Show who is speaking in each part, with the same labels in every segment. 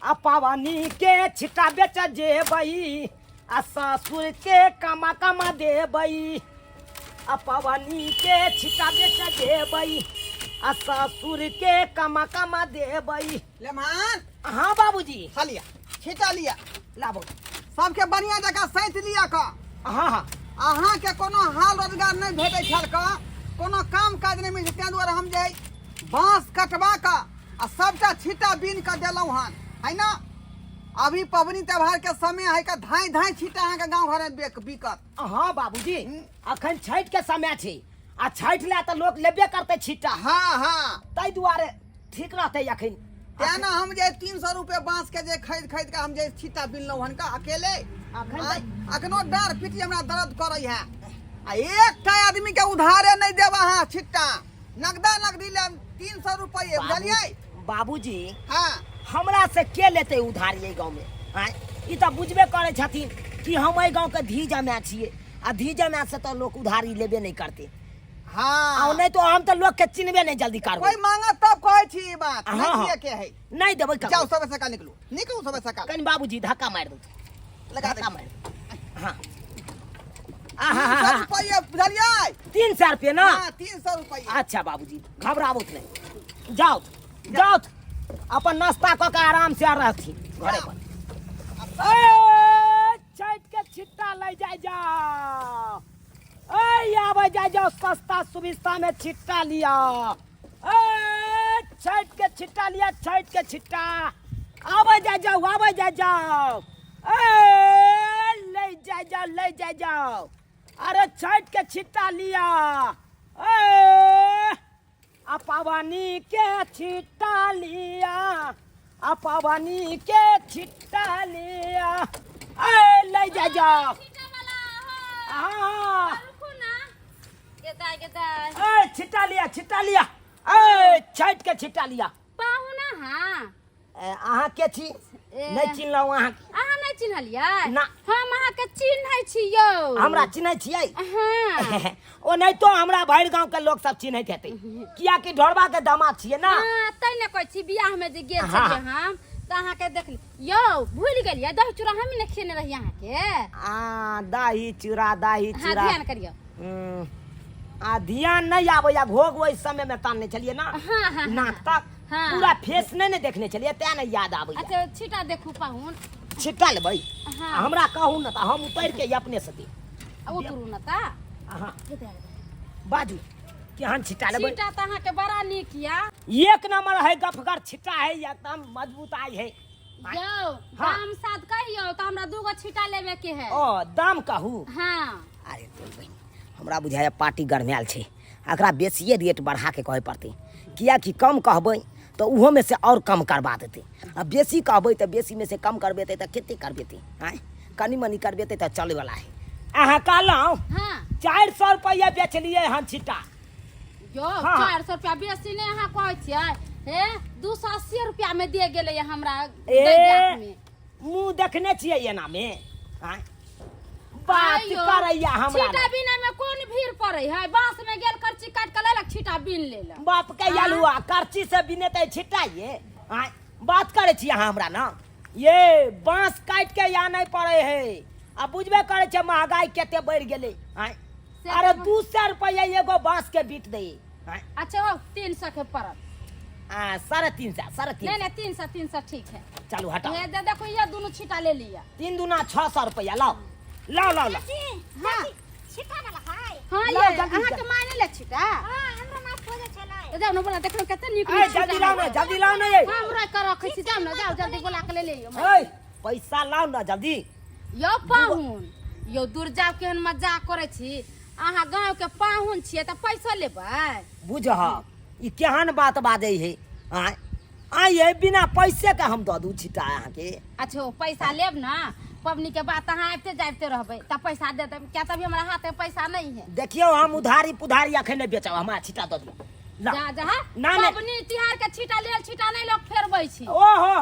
Speaker 1: आ पावनी के छिटा बेच जेबई आ ससुर के कमा कमा देबई आ पावनी के छिटा बेच जेबई आ ससुर के कमा कमा देबई।
Speaker 2: लेमान
Speaker 1: हाँ बाबूजी
Speaker 2: लिया छिटा लिया
Speaker 1: लाबो
Speaker 2: सबके बढ़िया जगह सैंत लिया का।
Speaker 1: हाँ हाँ
Speaker 2: अहाँ के कोनो हाल रोजगार नहीं भेटे छल का, कोनो काम काज नहीं मिले तें दुआरे हम जे बांस कटवा का आ सबटा छिटा बीन का देलौ हन है ना। अभी पबनी त्योहार के समय है का धाई धाई छिटा अहाँ के गांव घर में बिकत।
Speaker 1: हाँ बाबूजी अखन छठ के समय छे आ छठ ले तो लोग लेबे करते छिटा।
Speaker 2: हाँ हाँ
Speaker 1: ताई दुआरे ठीक रहते अखन
Speaker 2: तें ना हम जे 300 रुपए बांस के जे खरीद खरीद के हम जे छिटा बिनलौ हन का अकेले। अखनो डार पीटी हमरा दर्द करई है आ एकटा आदमी के उधारे नहीं देब अहाँ छिटा नगदा नगदी ले 300 रुपये बुझलिए
Speaker 1: बाबूजी।
Speaker 2: हाँ
Speaker 1: हमरा से के लेते उधार ये गांव में आय ई तो बुझबे करे छथिन कि हम ए गांव के धीजा में छिए आ धीजा में से तो लोग उधारी लेबे नहीं करते।
Speaker 2: हाँ
Speaker 1: और नहीं तो हम तो लोग के चिन्हबे नहीं जल्दी करबे।
Speaker 2: कोई मांगा तब कहै छी ई बात
Speaker 1: हाँ,
Speaker 2: नहीं
Speaker 1: हाँ।
Speaker 2: के है
Speaker 1: नहीं देबै का
Speaker 2: जाओ सब सका निकलू सब सका
Speaker 1: कनी बाबूजी धक्का मार दो
Speaker 2: लगा
Speaker 1: धक्का
Speaker 2: दे
Speaker 1: मार। हां
Speaker 2: 300 रुपये बुझलिए
Speaker 1: 300 रुपये ना।
Speaker 2: हाँ 300 रुपये।
Speaker 1: अच्छा बाबूजी घबराबो नहीं जाओ जाओ अपन नाश्ता क के आराम से रहथी घरे पर। ए छठ के छिट्टा ले जाय जाओ ए आवे जाय जाओ सस्ता सुविस्ता में छिट्टा लिया। ए छठ के छिट्टा लिया छठ के छिट्टा आवे जाय जाओ ए ले जाय जाओ अरे छठ के छिट्टा लिया। ए आ पावनी के छिट्टा लिया आ पावनी के छिट्टा लिया ए ले जा जाओ। हाँ ए छिट्टा लिया ए छठ के छिट्टा लिया।
Speaker 3: पाहुना हाँ
Speaker 1: अहाँ के छी नहीं चिन्हलौ अहाँ
Speaker 3: अहाँ नहीं चिन्हलियै
Speaker 1: ना
Speaker 3: हम अहाँ के चिन्है छियौ
Speaker 1: हमरा चिन्है छियै।
Speaker 3: हाँ
Speaker 1: ओ नहीं तो हमरा भैर गांव के लोग सब चिन्हैत हेतै किया कि ढोरबा के दामाद छियै ना।
Speaker 3: हाँ तै ने कहै छी बियाह में जे गेल
Speaker 1: हाँ,
Speaker 3: छलियै हम त अहाँ के देखली यौ भूल गेलियै दही चूड़ा हम ने खेने रही अहाँ के।
Speaker 1: दही चूड़ा
Speaker 3: हाँ ध्यान करियो।
Speaker 1: ध्यान नहीं आबैया भोग वही समय में तानने चलिए ना।
Speaker 3: हाँ हाँ
Speaker 1: नाटक
Speaker 3: हाँ।
Speaker 1: पूरा फेस नहीं देखने चलिए तै नहीं याद आबैया।
Speaker 3: अच्छा छिटा देखू पाहुन
Speaker 1: छिट्टा लेबै
Speaker 3: हाँ।
Speaker 1: हमरा कहू न त हम उतर के अपने से दे
Speaker 3: उतरू न ता
Speaker 1: हां बाजू केहन छिट्टा लेबै।
Speaker 3: छिटा त अहाँ के बड़ा नीक या
Speaker 1: एक नंबर है गफगर छिट्टा है एकदम मजबूत आई है।
Speaker 3: यौ दाम साथ कहियो त हमरा दूगो छिटा लेबे के है।
Speaker 1: ओ दाम कहू।
Speaker 3: हाँ
Speaker 1: अरे तो बहन हमरा बुझाया पार्टी गरमायल छै एकरा बेसिए रेट बढ़ा के कहे पड़ते किया कि कम कहबै तो उहो में से और कम करवा देते अब बेसी कहबै तो बेसी में से कम करबेते तो केते करबेते आय कनी मनी करबेते तो चले वाला है। अहाँ कहलौ
Speaker 3: हाँ
Speaker 1: 400 रुपया बेचलिए हन छिट्टा।
Speaker 3: यो
Speaker 1: हाँ।
Speaker 3: 400 रुपया बेसी नहीं अहाँ कहै छियै हे 280 रुपया में दे गेलै हमरा
Speaker 1: ए
Speaker 3: दैजात में।
Speaker 1: मुंह देखने छियै एना में आय बात
Speaker 3: आइयो,
Speaker 1: करैया हमरा
Speaker 3: छिटा बिना में कौन भीड़ पड़े है बांस में गेल करची काट के लेलक छिटा बिन लेलक।
Speaker 1: बाप के यलुआ करची से बिनेते छिट्टा ये आय बात करे छी अहाँ हमरा ना ये बांस काट के या नहीं पड़े है अब बुझबे करे छ महंगाई केते बढ़ गेले आय अरे 200 रुपया एगो बांस के बीट दे आय
Speaker 3: अच्छा हो 300 के पड़त
Speaker 1: 350
Speaker 3: नहीं 300 ठीक है।
Speaker 1: चलो हटाओ
Speaker 3: ये दे देखो ये दोनों छिटा ले लिया।
Speaker 1: 3 दूना 600 रुपया लाओ लाओ लाओ लाओ।
Speaker 3: हाँ
Speaker 4: छिटा वाला है
Speaker 3: हाँ
Speaker 1: लाओ,
Speaker 3: ये
Speaker 1: जल्दी
Speaker 3: अहाँ
Speaker 1: जाओ।
Speaker 3: के माने ले छिटा
Speaker 4: हां हमरा मास खोजे छले
Speaker 3: जाओ न बोला देखो कते नीक
Speaker 1: ए जल्दी लाओ ना ये
Speaker 3: हम रख कर रखै छी जाओ न जाओ जल्दी बोला के ले लियो।
Speaker 1: ए पैसा लाओ ना जल्दी।
Speaker 3: यो पाहुन यो दूर जाओ केहन मजाक करे छी अहाँ गांव के पाहुन छियै त पैसा लेबै
Speaker 1: बुझह ई केहन बात बाजै है आय आय बिना पैसे के हम दऽ दू छिटा अहाँ के।
Speaker 3: अच्छा पैसा लेब ना पबनी के बाद अहाँ आबते जाबते रहबै त पैसा दे देब क्या तभी हमरा हाथ में पैसा नहीं है।
Speaker 1: देखियो हम उधारी पुधारी अखन नहीं बेचब हमरा छिटा दऽ दियौ
Speaker 3: जा जा
Speaker 1: ना नहीं
Speaker 3: पबनी तिहार के छिटा लेल छिटा नहीं लोग फेरबै छी।
Speaker 1: ओहो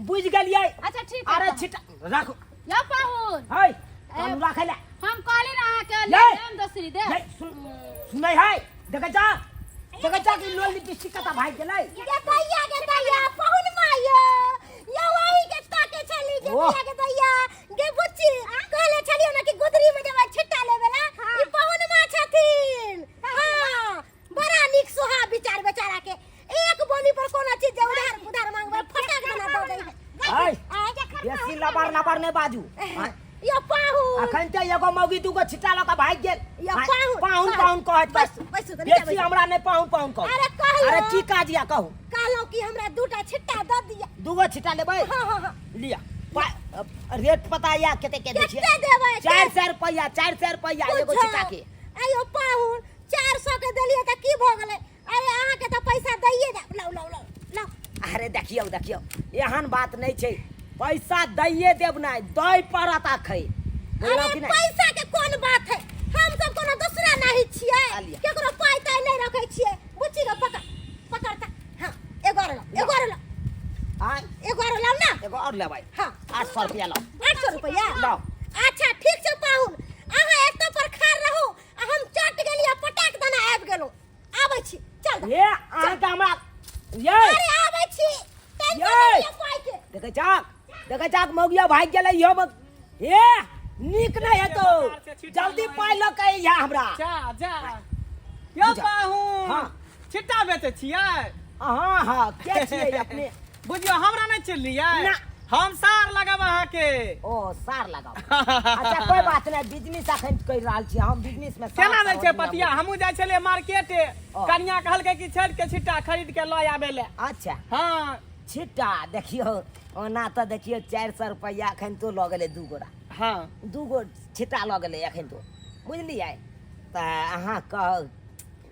Speaker 1: बुझ गेलियै।
Speaker 3: अच्छा ठीक है
Speaker 1: अरे छिटा राखो
Speaker 3: यो पाहुन
Speaker 1: है हम राखै ले
Speaker 3: हम कहली ना अहाँ के
Speaker 1: ये।
Speaker 3: लेम दोसरी दे
Speaker 1: सुनै है देखै जा कि लोल लिपस्टिक कता भाई गेलै
Speaker 4: गे दैया पहुन माया यो वही के
Speaker 1: ओह।
Speaker 4: दिया के दैया गे बुच्ची कहले छलियो ना कि गुदरी में जब छिट्टा लेबेला ई पहुन मा छथिन हां बड़ा निक सुहा विचार बेचारा के एक बोली पर कोनो चीज उधार मांगबे फटाक बना दो दे
Speaker 1: हाय
Speaker 4: आ जा
Speaker 1: बेसी लबर ने बाजू हाँ?
Speaker 4: यो पाहुन
Speaker 1: अखन ते एगो मौगी दूगो छिट्टा लका भाग गेल
Speaker 4: या
Speaker 1: हाँ?
Speaker 4: पाहुन
Speaker 1: पाहुन कहत बस
Speaker 4: बस
Speaker 1: बेसी हमरा ने पाहुन कहो
Speaker 4: अरे कहलो
Speaker 1: अरे की काजिया कहू
Speaker 4: कहलो कि हमरा दूटा छिट्टा द दिया
Speaker 1: दूगो छिट्टा लेबै
Speaker 4: हां
Speaker 1: लिया रेट पता या केते के दै छियै
Speaker 4: केते देबै
Speaker 1: 400 रुपया 400 रुपया एगो छिट्टा के
Speaker 4: आयो पाहुन 400 के देलिए त की भ गेलै अरे अहाँ के त पैसा दैये ला
Speaker 1: अरे देखियो एहन बात नहीं छै पैसा दैये देब नहीं दई पड़त आखै बोलो कि
Speaker 4: अरे
Speaker 1: नहीं
Speaker 4: पैसा के कोन बात है हम सब कोनो दूसरा नहीं छियै
Speaker 1: आलिया।
Speaker 4: केकरो पाई ताई नहीं रखै छियै बुच्ची के पकड़ता हां एगो लो
Speaker 1: आय
Speaker 4: एगो लो ना
Speaker 1: एगो और लेबै
Speaker 4: हां
Speaker 1: 800 रुपया लो
Speaker 4: 800 रुपया
Speaker 1: लो
Speaker 4: अच्छा ठीक छै पाहुन अहाँ एत पर खार रहू आ हम चट गेलिया पटाक दना आबि गेलौ आबै छी चल
Speaker 1: ये अहाँ के हमरा ये
Speaker 4: अरे आबै छी टेंशन
Speaker 1: ये।
Speaker 4: नहीं पाई के
Speaker 1: देखै चाक मौगिया भाग गेलै यो हे नीक नहीं हेतौ जल्दी पाइ ल के या हमरा
Speaker 2: जा यो
Speaker 1: जा।
Speaker 2: पाहुन
Speaker 1: हाँ।
Speaker 2: छिट्टा बेचै छियै
Speaker 1: हां के छियै अपने
Speaker 2: बुझियो हमरा नहीं चिल्लियै
Speaker 1: ना।
Speaker 2: हम सार लगाब अहाँ के
Speaker 1: ओ सार लगाओ अच्छा कोई बात नहीं बिजनेस अखन कर रहल छी हम बिजनेस में सार
Speaker 2: केना दै छै
Speaker 1: सार
Speaker 2: पतिया हमहू जाइ छलियै मार्केट
Speaker 1: ओ।
Speaker 2: कनिया कहलकै कि छड़ के छिट्टा खरीद के लऽ आबे ले
Speaker 1: अच्छा
Speaker 2: हां
Speaker 1: छिट्टा देखियो ओना तो देखियो 400 रुपया अखन तो लऽ गेलै दू गोरा
Speaker 2: हां
Speaker 1: दूगो छिट्टा लऽ गेलै अखन तो बुझलियै तऽ अहाँ कह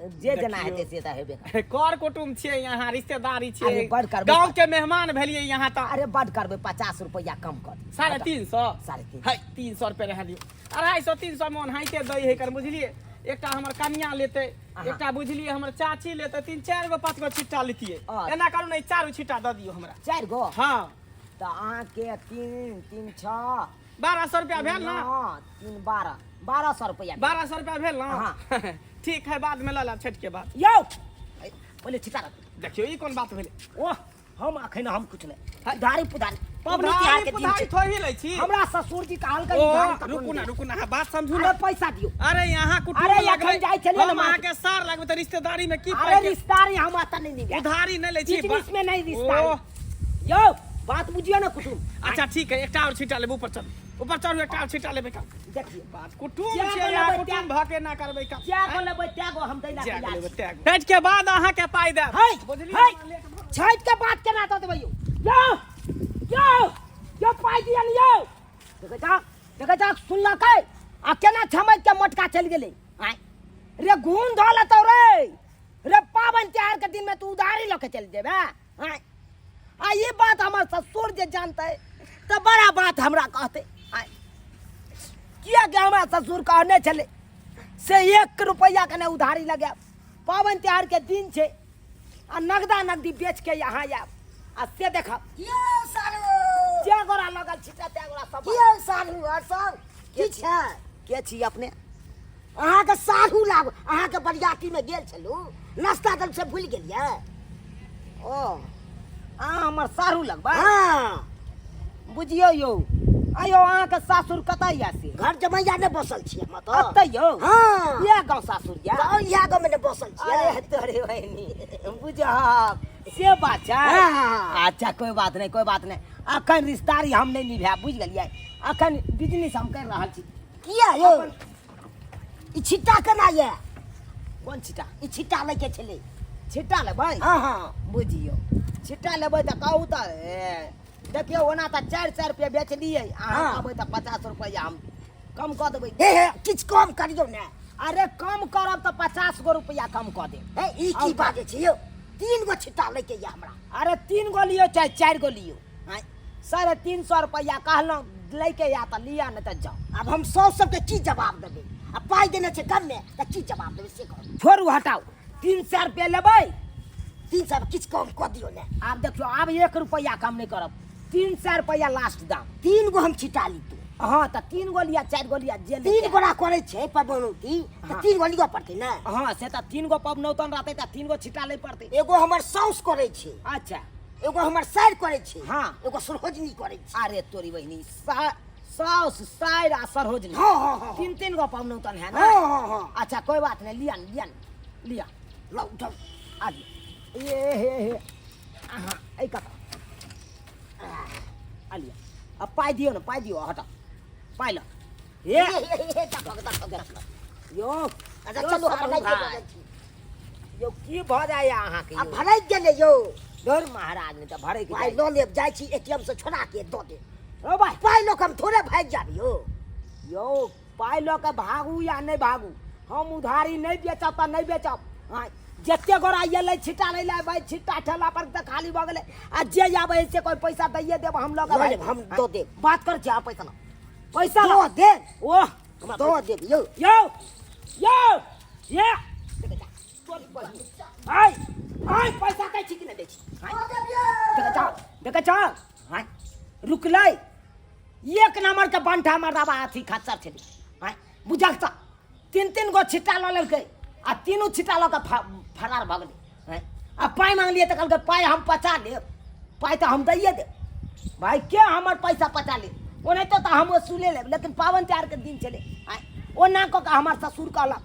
Speaker 1: जे जेना
Speaker 2: देखियौ।
Speaker 1: हेतै से तऽ हेबे करतै।
Speaker 2: कर कुटुम छियै यहाँ रिश्तेदारी
Speaker 1: अरे
Speaker 2: छियै
Speaker 1: बड़ करबै।
Speaker 2: गांव के मेहमान भेलियै यहाँ तक
Speaker 1: अरे बड करबै 50 रुपया कम कर
Speaker 2: 350
Speaker 1: 350
Speaker 2: है 300 रुपए रह दियो 250 300 मन हाइते दै है कर बुझलिए एकटा हमर कन्या लेते
Speaker 1: अहाँ।
Speaker 2: एकटा बुझलिए हमर चाची लेते 3-4 गो 5 गो छिट्टा लेतिए
Speaker 1: अच्छा।
Speaker 2: एना करू नहीं 4 छिट्टा द दियो हमरा
Speaker 1: 4 गो
Speaker 2: हां
Speaker 1: तऽ अहाँके 3 3 6
Speaker 2: 1200 रुपया भेल ना
Speaker 1: 3 12 1200 रुपया
Speaker 2: 1200 रुपया भेल ना
Speaker 1: हाँ।
Speaker 2: ठीक है बाद में लला छठ के बाद
Speaker 1: यौ पहिले छिट्टा रख
Speaker 2: देखियो ई कोन बात भेले
Speaker 1: ओह हम अखन हम कुछ नहीं उधारी पुधारी पबनी
Speaker 2: उधारी
Speaker 1: तिहार के दिन
Speaker 2: पुधारी
Speaker 1: छै
Speaker 2: थोड़ी लै छी
Speaker 1: हमरा ससुर जी कहलकै
Speaker 2: ओ
Speaker 1: उधारी ककरो
Speaker 2: रुकू ना
Speaker 1: नहीं
Speaker 2: रुकू ना बात समझू
Speaker 1: देब।
Speaker 2: ना
Speaker 1: अरे पैसा दियो
Speaker 2: अरे यहाँ कुटुम
Speaker 1: अरे
Speaker 2: लगबै
Speaker 1: एखन जाइ छलियै
Speaker 2: हम
Speaker 1: ने
Speaker 2: अहाँ के सार लगबै त रिश्तेदारी में की
Speaker 1: अरे
Speaker 2: पाइ के
Speaker 1: रिश्तेदारी हम आता नहीं निभा
Speaker 2: उधारी नहीं ले छी
Speaker 1: बिजनेस में नहीं
Speaker 2: ओह।
Speaker 1: रिश्तेदारी यौ बात बुझियो ना कुटुम
Speaker 2: अच्छा ठीक है एकटा और छिट्टा लेब ऊपर चढ़ू एकटा और छिट्टा लेबै का
Speaker 1: देखियो
Speaker 2: बात कुटुम
Speaker 1: क्या
Speaker 2: छियै
Speaker 1: बोलबै,
Speaker 2: यहाँ
Speaker 1: क्या-
Speaker 2: कुटुम भके ना करबै का
Speaker 1: क्या को लेबै त्यागो हम दै ला
Speaker 2: जा
Speaker 1: तैयार
Speaker 2: लेबै
Speaker 1: छी।
Speaker 2: त्याग छठ के बाद अहाँ के पाइ देब
Speaker 1: है
Speaker 2: बुझलियै
Speaker 1: है
Speaker 2: हमरा लेट भऽ-
Speaker 1: छठ के बात केना दऽ देबै यो पाइ दिया लियो देखै जा सुनलकै आ केना छमैक के मोटका चलि गेलै आय रे घून धऽ लेतौ रे पाबनि त्योहार के दिन में तू उधारी लऽ के चलि जेबै आय आ ये बात हमर ससुर जे जानतै तऽ बड़ा बात हमरा कहतै आय किया कि हमरा ससुर कहने छलै से 1 रुपया के नहि उधारी लगायब पाबनि त्योहार के दिन छै आ नगदा नगदी बेच के यहाँ आयब आ से देखब
Speaker 4: यो सालू
Speaker 1: जे गोरा लगल छिटा ते गोरा सब
Speaker 4: यो सालू और सब
Speaker 1: के छै के छी अपने
Speaker 4: अहाँ के सालू लागो अहाँ के बरियाती में गेल छलू नाश्ता दल से भूल गेलियै
Speaker 1: ओ अहाँ हमर सारू लगबै
Speaker 4: हां
Speaker 1: बुझियो यौ आयो अहाँ के सासुर कतय या से
Speaker 4: घर जमैया ने बसल छी हम तो
Speaker 1: अतै यौ
Speaker 4: हां
Speaker 1: ये गाँव सासुर या
Speaker 4: गाँव इहा गाँव में ने बसल छी
Speaker 1: अरे तोरे बहनी बुझब से बात छै
Speaker 4: हाँ।
Speaker 1: अच्छा कोई बात नहीं अखन रिश्तेदारी हम नहीं निभा बुझ गेलियै अखन बिजनेस हम कर रहल छी
Speaker 4: किया यो ई छिट्टा केना ये
Speaker 1: कोन छिटा
Speaker 4: ई छिट्टा ले के छले
Speaker 1: छिट्टा लेबै
Speaker 4: हां
Speaker 1: बुझियो छिट्टा लेबै तऽ कहू तऽ देखियो ओना तऽ 400 रुपया बेचलियै अहाँ
Speaker 4: हाँ।
Speaker 1: कहबै तऽ 50 रुपया हम कम कऽ देबै
Speaker 4: हे हे किछ कम करियो ने
Speaker 1: अरे कम करब तऽ 50 गो रुपया कम कऽ देब
Speaker 4: हे ई की बाजे छी यो 3 गो छिट्टा ले के या हमरा
Speaker 1: अरे 3 गो लियो चाहे 4 गो लियो आय 350 रुपया कहलहुँ लैके या तऽ लिया नहि तऽ जाओ
Speaker 4: अब हम 100 सबके की जवाब देबै आ पाई देने छै कम में त की जवाब देबै से कहू
Speaker 1: छोड़ू हटाओ 300 रुपया लेबै
Speaker 4: 300 किछ कम कऽ दियो ने
Speaker 1: आब देखियो आब 1 रुपया कम नहीं करब 300 रुपया लास्ट दाम
Speaker 4: 3 गो हम छिट्टा ली तू
Speaker 1: हाँ तऽ 3 गो लिया 4 गो लिया जे
Speaker 4: 3 गोरा करे छै पबनौती त
Speaker 1: हाँ।
Speaker 4: 3 गो लियो पड़तै ने
Speaker 1: हाँ से तऽ 3 गो पबनौतन रहतै तऽ 3 गो छिटा ले पड़तै
Speaker 4: एगो हमर साउस करे छै
Speaker 1: अच्छा एगो हमर साइड करे छी
Speaker 5: हाँ।
Speaker 1: एगो सरोजनी करे छी।
Speaker 5: अरे तोरी बहनी साउस साइड आ सरोजनी
Speaker 1: हाँ हाँ हाँ
Speaker 5: तीन गो पवनौतन है ना।
Speaker 1: हाँ हाँ हाँ
Speaker 5: अच्छा कोई बात नहीं, लिया लिया
Speaker 1: ला उठाओ।
Speaker 5: आ ये हे हाँ ऐ का आ लिया। अब पाई दियो ना, पाई दियो, हटा पाई लो ये यो।
Speaker 1: अच्छा
Speaker 5: यो
Speaker 1: चलो
Speaker 5: सारू
Speaker 1: भगाई के
Speaker 5: भाई,
Speaker 1: जाय छी।
Speaker 5: यो की भ जाय अहाँ के
Speaker 1: अब
Speaker 5: यो?
Speaker 1: भराई गेले यो
Speaker 5: धर महाराज ने तो भरे के
Speaker 1: भाई
Speaker 5: जाय।
Speaker 1: लो ले जाय छी एटीएम से छोड़ा के दो दे।
Speaker 5: ओ भाई
Speaker 1: पाई लो हम थोड़े भाग जाबी यो।
Speaker 5: यो पाई लो के भागू या नहीं भागू, हम उधारी नहीं बेचब त नहीं बेचब। हाँ जत्ते गोरा ये ले छिटा नहीं ले भाई, छिटा ठेला पर त खाली भ गेले। आ जे आबे से कोई पैसा दइए देब हम लोग
Speaker 1: लो
Speaker 5: भाई।
Speaker 1: लेब, हम दो देब।
Speaker 5: बात कर जा पैसा लो, पैसा लो
Speaker 1: दो दे
Speaker 5: ओ
Speaker 1: दो दे यो।
Speaker 5: यो यो ये आई आई पैसा कै छी कि नहीं दै छी? देखे छ हां रुकलै एक नंबर के बंठा मरदाबा हाथी खच्चर छे। हां बुझक त तीन गो छिट्टा ल लेलकै आ तीनों छिट्टा ल के फरार भ गेलै। हां आ पाई मांगलिए त कहलकै पाई हम पचा लेब, पाई त हम दैए दे। भाई के हमर पैसा पचा ले ओने तो हम वसूले लेब, लेकिन पावन त्योहार के दिन चले। हां ओ ना को का हमर ससुर कहलक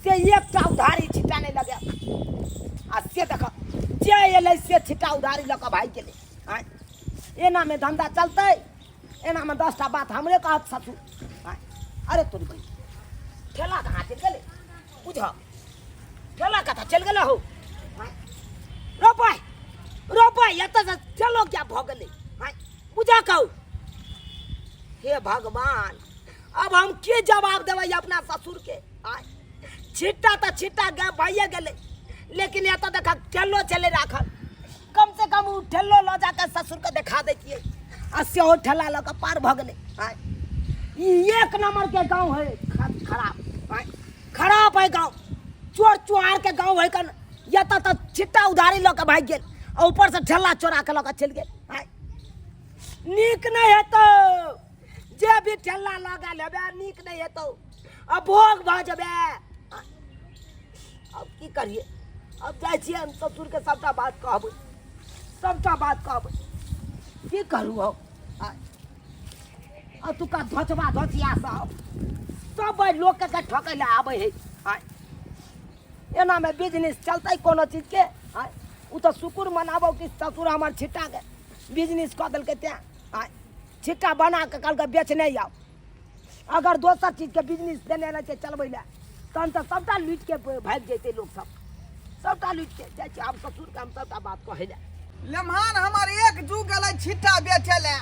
Speaker 5: से एकटा उधारी छिट्टा नहीं लगे। आ से देख जे एलै से छिट्टा उधारी लऽ कऽ भागि गेलै। आँय एना में धंधा चलतै? एना में 10टा बात हमरे कहत ससुर। आँय अरे तोरी भाई ठेला कहाँ चलि गेलै बुझ, ठेला कतऽ चलि गेलै हो? आँय रोपाइ एतऽ से चलो क्या भऽ गेलै? आँय बुझा कहू हे भगवान अब हम के जवाब देबै अपना ससुर के? आँय छिट्टा तो छिट्टा गए भैया गेले, लेकिन ये तो देखा ठेलो चले राखल। कम से कम उ ठेलो लो जाकर ससुर के दिखा देतिए आ सेहो ठेला लो के पार भ गेले। आय ई एक नंबर के गांव है खराब। आय खराब है गांव, चोर चुहार के गांव है कन। ये तो छिट्टा उधारी लो के भाग गेल और ऊपर से ठेला चोरा के लो के चल गेल। आय नीक नहीं है तो जे भी ठेला लगा लेबे नीक नहीं है तो अब भोग भ जबे। अब की करिए? अब जाए छिए हम ससुर के सबटा बात कहबै, सबटा बात कहबै। की करू हम? आ तुका धोचबा धोचिया सब लोग के ठकै ले आबै है। आय एना में बिजनेस चलतै कोनो चीज के? आय उ तो शुक्र मनाबो कि ससुर हमर छिट्टा के बिजनेस कऽ देलकै तें। आय छिट्टा बना के कहलकै बेचने आओ। अगर दोसर चीज के बिजनेस देने रहते चलबै ले तहन तो सबटा लूट के भाग जैते लोग सब, सबटा लूट के जाय छै। आब ससुर के हम सबटा बात कहै ले।
Speaker 2: लेम्हान हमर एक जू गेलै छिट्टा बेचे ले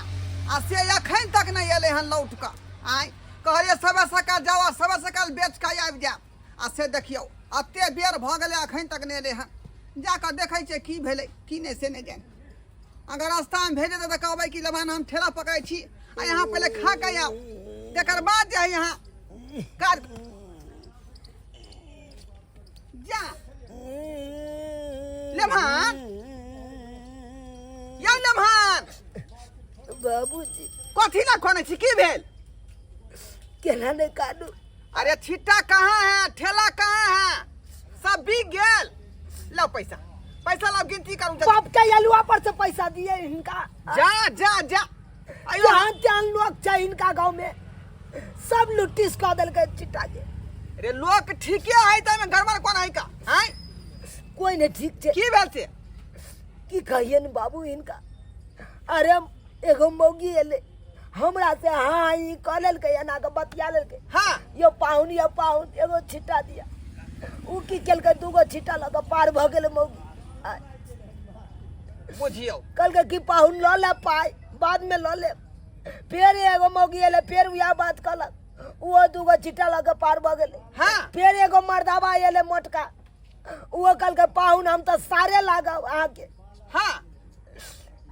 Speaker 2: आ से अखन तक नहीं एलै हन लौट कऽ। आय कहलिए सबे सकाल जाओ, सबे सकाल बेच कऽ आबि जायब। आ से देखियौ अते बेर भऽ गेलै अखन तक नहीं एलै हन। जाकऽ देखै छै की भेलै की नहीं से नहीं जानि। अगर रास्ता में भेजे तऽ कहबै कि लेम्हान हम ठेला पकड़ै छी आ यहाँ पहले खा के आओ, तकर बाद जे है यहाँ काज जा। लेम्हान या लेम्हान
Speaker 1: बाबूजी
Speaker 2: कथी ला खोने छी? की भेल?
Speaker 1: केना नहीं काटू?
Speaker 2: अरे छिट्टा कहाँ है, ठेला कहाँ है? सब बिक गेल। लो पैसा, पैसा लो गिनती करूँ।
Speaker 1: बाप के अलुआ पर से पैसा दिए इनका।
Speaker 2: जा जा जा। अयो
Speaker 1: जहाँ त्यान लोग छै इनका गांव में सब लुट्टिस कऽ देलकै छिट्टा के।
Speaker 2: अरे लोग ठीके है त में गड़बड़ कोन है का? हैं
Speaker 1: कोई नहीं ठीक छै।
Speaker 2: की भेल से?
Speaker 1: की कहिए न बाबू इनका? अरे एगो मौगी एले हमरा से हाँ ई कह लेलकै एना के बतिया लेलकै।
Speaker 2: हाँ
Speaker 1: यो पाहुन एगो छिट्टा दिया। उ की केलकै दूगो छिट्टा लऽ कऽ पार भऽ गेलै मौगी। आय
Speaker 2: बुझियो
Speaker 1: कहलकै कि पाहुन लऽ ले पाइ बाद में लऽ ले। फिर एगो मौगी एले फिर वह बात कहलक, वो दूगो छिट्टा लऽ कऽ पार भऽ गेलै।
Speaker 2: हाँ
Speaker 1: फिर एगो मर्दाबा एले मोटका, वो कहलकै पाहुन हम तो सारे लागब अहाँ के।
Speaker 2: हाँ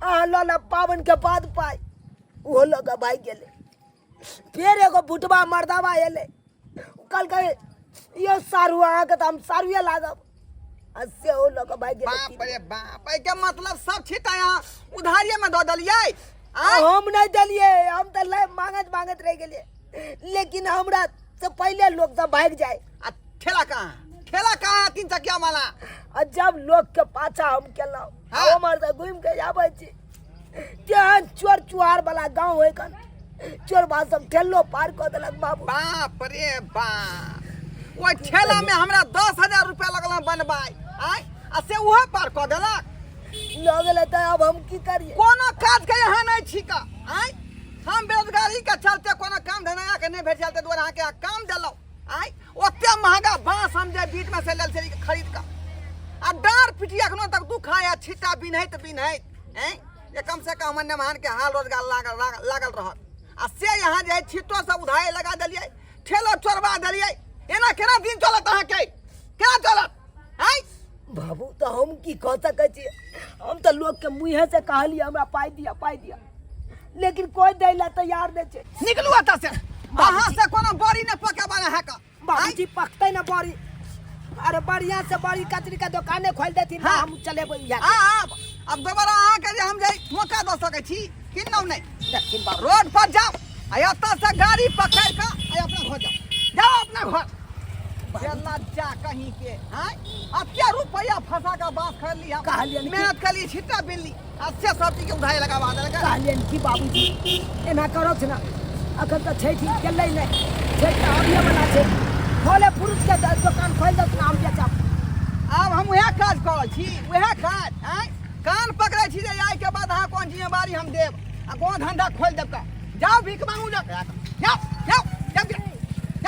Speaker 1: अहाँ लऽ ले पावन के बाद पाइ, वो लऽ कऽ भागि गेलै। फिर एगो बुटबा मर्दाबा एले, कहलकै यो सारू अहाँ के तो हम सारुए लागब। आ से ओ लऽ कऽ भागि
Speaker 2: बाप
Speaker 1: गेलै।
Speaker 2: रे बाप, एके मतलब सब छिट्टा यहाँ उधारिये में दऽ देलियै।
Speaker 1: हम नहीं दिलिए, हम तो मांगत रह गेलिए। लेकिन हमरा से पहले लोग सब भाग जाए।
Speaker 2: आ ठेला कहाँ? ठेला कहाँ 3 चकिया वाला
Speaker 5: आ जब लोग के पाछा हम केलौ
Speaker 2: हाँ।
Speaker 5: हमर से घूम के आबै छी केहन चोर चुहार वाला गांव है कन चोर बा सब ठेलो पार क देलक बाबू।
Speaker 2: बाप रे बाप ओइ ठेला में हमरा 10,000 रुपया लगल बनबाई आय आ से उहे पार क देलक।
Speaker 5: लगले त अब हम की करिए।
Speaker 2: कोनो काज के यहाँ नहीं छिका आय हम बेरोजगारी के चलते कोनो काम धंधा के नहीं भेट चलते दुआरे अहाँ के काम देलौ आय ओते महंगा बांस हम जे बीच में से लेल छली खरीद का आ डार पिटिया एखनो तक दुखाया छिटा बिनहैत हैं ये कम से कम हमने महान के हाल रोजगार लागल रहत आ से यहाँ जे छिटो सब उधाए लगा देलिए ठेलो चोरबा देलिए एना केना दिन चलत अहाँ के केना चलत आय
Speaker 5: बाबू तो हम की कह सकै छी हम तो लोग के मुंहे से कहलिए हमरा पाई दिया लेकिन कोई दै ला तैयार नहीं छे।
Speaker 2: निकलू एतऽ से अहाँ से कोनो बड़ी ने पके वाला है का
Speaker 5: बाबूजी पकते ना बड़ी अरे बढ़िया से बड़ी कचरी का दुकाने खोल देती ना
Speaker 2: हाँ।
Speaker 5: हम चले
Speaker 2: अब दोबारा अहाँ के जे हम जे मौका दे सकै छी किन्नौ नहीं
Speaker 5: लेकिन बाबू
Speaker 2: रोड पर जाओ आ एतऽ से गाड़ी पकड़ के आ अपना घर जाओ अपना घर चलना जा कहीं के हैं अब क्या रुपया फंसा का बात कर लिया
Speaker 5: कहलियन कि-
Speaker 2: मेहनत कर ली छिट्टा बिल ली अच्छे सब चीज के उधाई लगावा देलक
Speaker 5: कहलियन की बाबूजी एना करो छ ना अखन तो छै ठीक चलै नहीं छै त आबिए वाला छै खोले पुरुष के दुकान खोल दत नाम बेचब।
Speaker 2: अब हम वह काज करै छी वह काज हैं कान पकड़े छी जे आइ के बाद अहाँ कोन जिम्मेवारी हम देब आ कोन धंधा खोल देब का जाओ भीख मांगू जाओ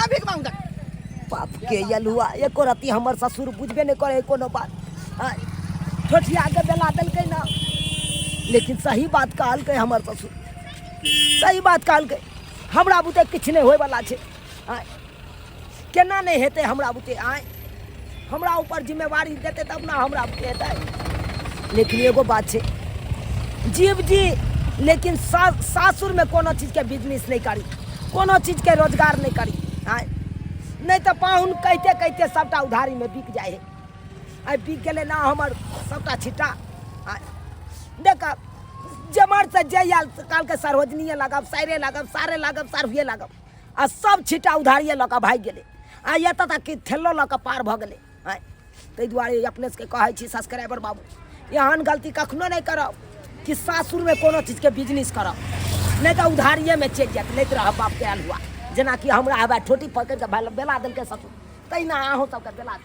Speaker 2: भीख मांगू जा
Speaker 5: बाप के यलुआ एको रति हमर ससुर बुझबे नहीं करे कोनो बात हाँ ठोठिया के बेला देलकै ना लेकिन सही बात कहलकै हमर ससुर सही बात कहलकै हमरा बुते किछ नहीं होय वाला छै हाँ केना नहीं हेतै हमरा बुते आय हमरा ऊपर जिम्मेवारी देते तब ना हमरा बुते हेतै। लेकिन एगो बात छै जीव जी लेकिन सासुर में कोनो चीज के बिजनेस नहीं करी कोनो चीज के रोजगार नहीं करी हाँ नहीं तो पाहुन कहते कहते सबटा उधारी में बिक जाए है आई बिक गए ना हमर सबटा छिटा देख जमर से जल काल के सरोजनी लगब सारे लगब सारे लगब सरहुए लगब आ सब छिटा उधारिए लऽ भाग गए आ एतऽ तक कि थेलो लऽ पार भ गए ताहि दुआरे अपने से कहै छी सब्सक्राइबर बाबू एहन गलती कखनो नहीं करब कि सासुर में कोनो चीज के बिजनेस करब नहीं तो उधारिए में चलि जायत नहीं रह बाप के आयल हुआ जेना कि हमरा हवा ठोटी पकड़ के बेला देलकै ससुर तहिना अहूँ सबके बेला दी।